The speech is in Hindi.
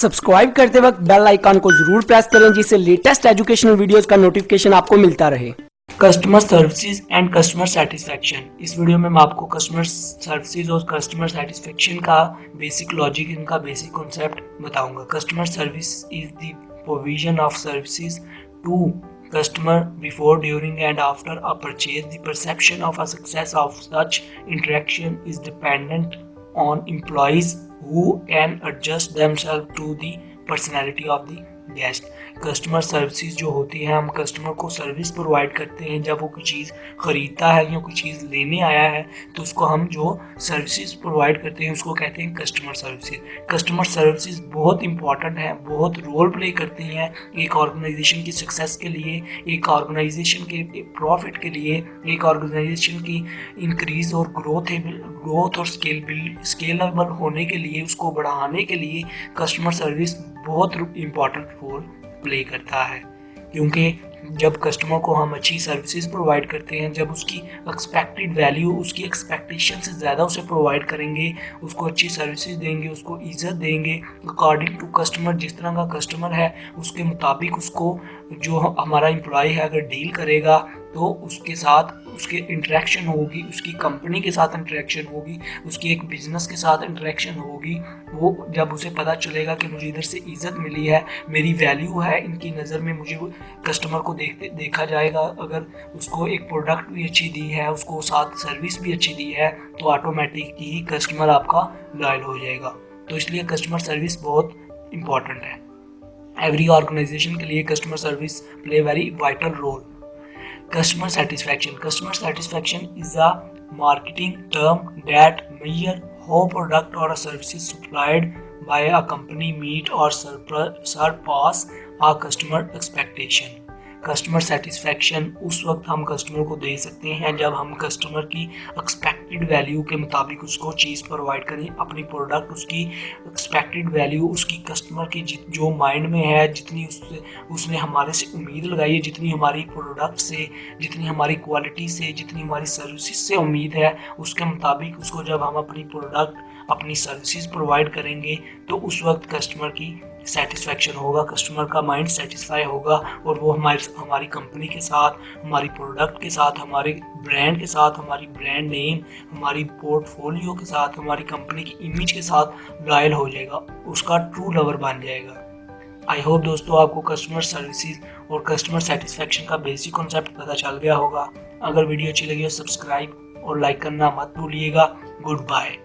सब्सक्राइब करते वक्त बेल आइकन को जरूर प्रेस करें जिससे लेटेस्ट एजुकेशनल वीडियोस का नोटिफिकेशन आपको मिलता रहे। Customer services and customer satisfaction. इस वीडियो में मैं आपको कस्टमर सर्विसेज और कस्टमर सेटिस्फैक्शन का बेसिक लॉजिक, इनका बेसिक कॉन्सेप्ट बताऊंगा। Customer service is the provision of services to customer before, during and after a purchase. The perception of a success of such interaction is dependent on employees who can adjust themselves to the personality of the guest. Customer services जो होती है, हम कस्टमर को सर्विस प्रोवाइड करते हैं। जब वो कोई चीज़ ख़रीदता है या कोई चीज़ लेने आया है तो उसको हम जो सर्विसेज प्रोवाइड करते हैं उसको कहते हैं कस्टमर सर्विसेज। कस्टमर सर्विसेज बहुत इंपॉर्टेंट है, बहुत रोल प्ले करती हैं एक ऑर्गेनाइजेशन की सक्सेस के लिए, एक ऑर्गेनाइजेशन के प्रॉफिट के लिए, एक ऑर्गेनाइजेशन की इंक्रीज और ग्रोथ और स्केलेबल होने के लिए, उसको बढ़ाने के लिए कस्टमर सर्विस बहुत इम्पॉर्टेंट रोल प्ले करता है। क्योंकि जब कस्टमर को हम अच्छी सर्विसेज प्रोवाइड करते हैं, जब उसकी एक्सपेक्टेड वैल्यू, उसकी एक्सपेक्टेशन से ज़्यादा उसे प्रोवाइड करेंगे, उसको अच्छी सर्विसेज देंगे, उसको इज़्ज़त देंगे अकॉर्डिंग टू कस्टमर, जिस तरह का कस्टमर है उसके मुताबिक उसको जो हमारा एम्प्लॉय है अगर डील करेगा तो उसके साथ उसके इंटरेक्शन होगी, उसकी कंपनी के साथ इंटरेक्शन होगी, उसकी एक बिजनेस के साथ इंटरेक्शन होगी। वो जब उसे पता चलेगा कि मुझे इधर से इज़्ज़त मिली है, मेरी वैल्यू है इनकी नज़र में, मुझे कस्टमर को देखा जाएगा। अगर उसको एक प्रोडक्ट भी अच्छी दी है, उसको साथ सर्विस भी अच्छी दी है तो ऑटोमेटिक ही कस्टमर आपका लॉयल हो जाएगा। तो इसलिए कस्टमर सर्विस बहुत इम्पॉर्टेंट है। एवरी ऑर्गेनाइजेशन के लिए customer service play very vital role. Customer satisfaction. Customer satisfaction is a marketing term that measures how product or a service supplied by a company meet or surpass a customer expectation. Customer satisfaction उस वक्त हम कस्टमर को दे सकते हैं जब हम कस्टमर की एक्सपेक्टेड वैल्यू के मुताबिक उसको चीज़ प्रोवाइड करें, अपनी प्रोडक्ट उसकी एक्सपेक्टेड वैल्यू, उसकी कस्टमर की जो माइंड में है, जितनी उसने हमारे से उम्मीद लगाई है, जितनी हमारी प्रोडक्ट से, जितनी हमारी क्वालिटी से, जितनी हमारी सर्विसेज से उम्मीद है, उसके मुताबिक उसको जब हम अपनी प्रोडक्ट, अपनी सर्विसेज प्रोवाइड करेंगे तो उस वक्त कस्टमर की सेटिस्फैक्शन होगा, कस्टमर का माइंड सेटिस्फाई होगा और वो हमारी कंपनी के साथ, हमारी प्रोडक्ट के साथ, हमारे ब्रांड के साथ, हमारी ब्रांड नेम, हमारी पोर्टफोलियो के साथ, हमारी कंपनी की इमेज के साथ लॉयल हो जाएगा, उसका ट्रू लवर बन जाएगा। आई होप दोस्तों आपको कस्टमर सर्विसेज और कस्टमर सेटिस्फैक्शन का बेसिक कॉन्सेप्ट पता चल गया होगा। अगर वीडियो अच्छी लगी हो सब्सक्राइब और लाइक करना मत भूलिएगा। Good bye.